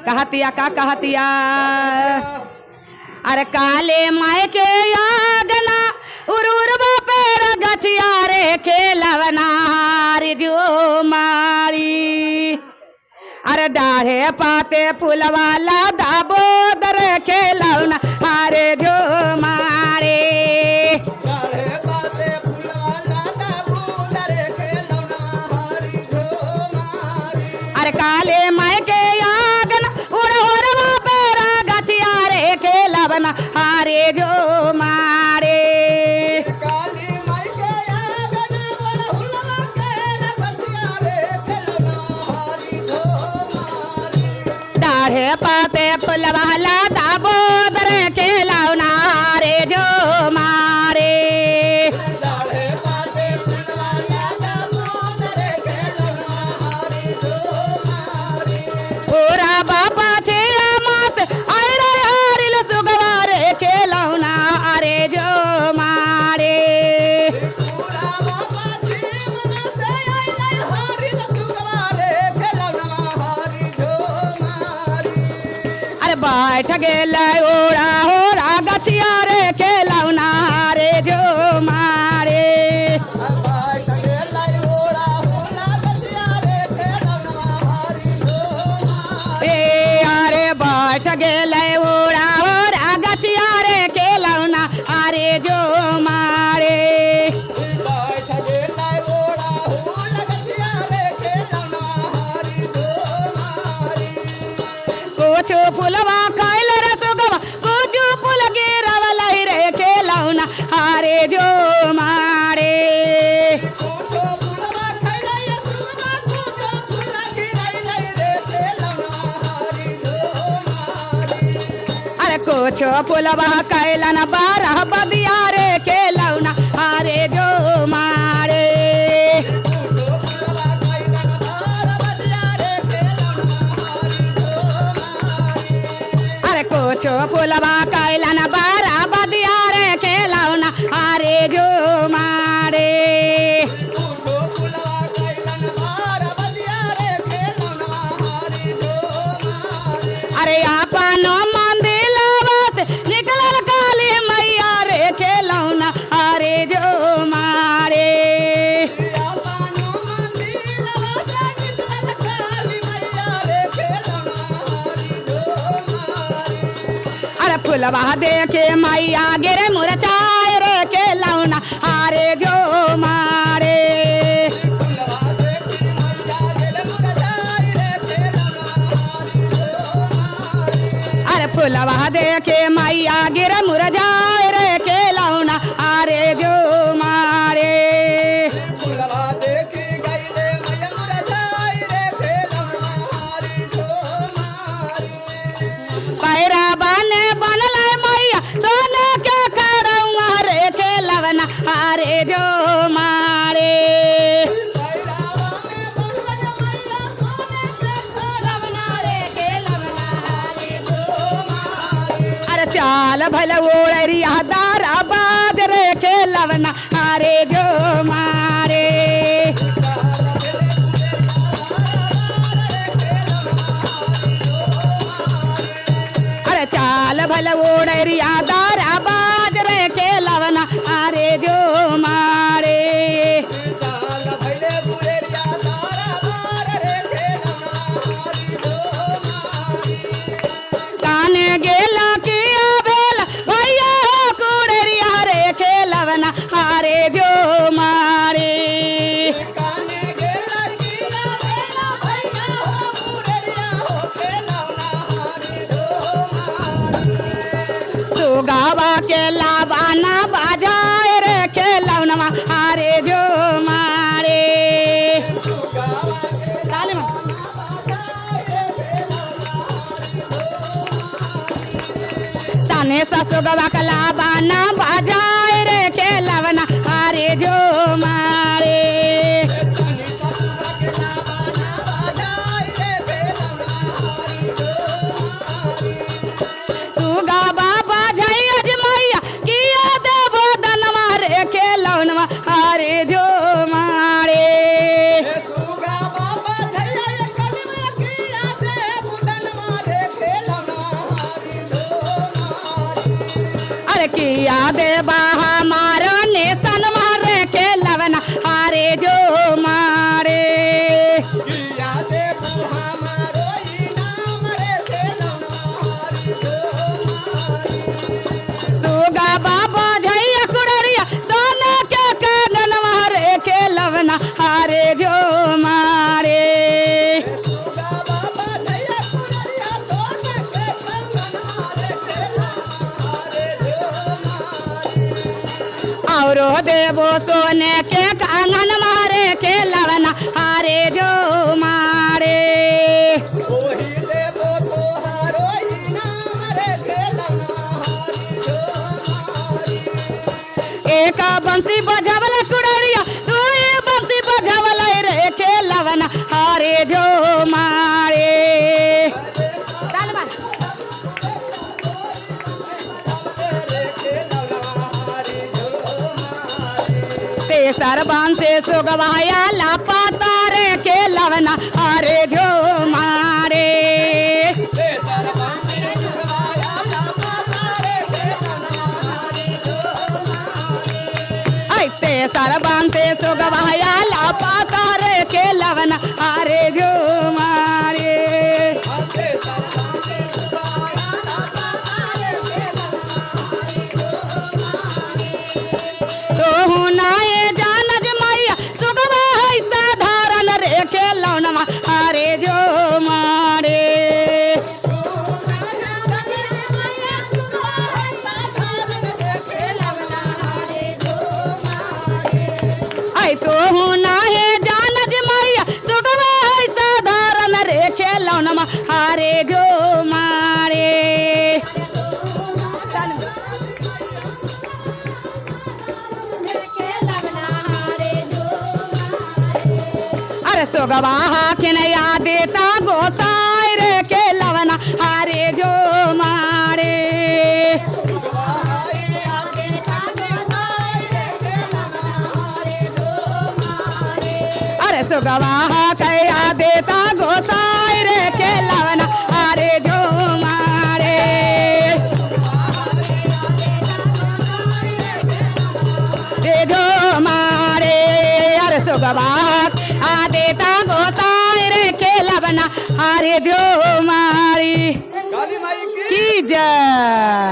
कहतिया का कहतिया अरे काले माय के यादना उरुरबा पेर गछिया रे खेलवना हारी जो मारी अरे डाढ़े पाते फूलवाला दाबोदर खेलवना हारे जो मारे अरे काले माय के यागन उड़वा पेरा गछिया रे खेलवना हारे जो मारे डाढ़े पाते फुलवाला दाबोदर खेलवना हारे जो मारे पूरा बापा छे मास आयरे हारिल सुगवारे खेलौना अरे जो मारे अरे बैठ गेल ओड़ा होड़ा गछिया रे खेलौना रे जो मारे बैठ गेल ओड़ा ओड़ा गछिया रे खेलौना अरे जो मारे कुछ फुलवा खाइल रे सुगवा कुछ फूल गिरवल रे खेलौना अरे जो मारे कुछ फुलवा कैलन बारह बदिया रे खेलौना हारे जो मारे अरे कुछ फुलवा कैलन बारह बदिया रे खेलौना हारे जो मारे अरे आपनो निकलल काली मैया रे खेलौना अरे जो मारे अरे फुलवा देखे मैया गिरे मुरझाए रे खेलौना अरे जो मारे अरे फुलवा देखे मैया गिर मुरझाए रे खेलौना अरे जो मारे पैरा बने बनल मैया सोने के करौआ रे खेलवना अरे जो मारे चाल भल ओड़रिया दारा बाज रे खेलवना अरे जो मारे अरे चाल भल ओड़रिया दारा बाज रे खेलवना अरे जो मारे काने गेला हारे जो मारे सुगावा के लाबाना बाजाए रे खेलौना हारे जो मारे ताने ससुगवा के लाबाना बाजाए रे खेलौना हारे जो मारे सुगा बाबा जय मैया किया देवो दनवा रे खेलौना हारे जो मारे सुगा बाबा जय कलमा किया देवो दनवा रे किया देवा हमारो निशन मारे खेलवना अरे जो मारे सुगा बाबा झैया कुड़रिया सोने के कानन मारे खेलवना अरे जो मारे औरो देवो सोने के कानन मारे खेलवना अरे जो मारे एक बंसी बजावला कुड़रिया दुई बंसी बजावला रे खेलवना अरे जो मारे सरबान से सुगवाया लापाता रे खेलवना अरे जो मारे ऐसे सरबान से सुगवाया लापाता रे खेलवना अरे जो मारे तो हुनाए जानज मैया सुगवा है साधारण रे खेलौनमा अरे जो मारे ऐ तो हुनाए जानज मैया सुगवा है साधारण रे खेलौनमा अरे जो मारे अरे सुगवा के नया देता गोसाई रे खेलवना अरे जो मारे अरे सुगवा कया देता गोसाई रे खेलवना अरे जो मारे जो मारे अरे सुगवा आ देता गोसाई रे खेलवना अरे जो मारी की जय।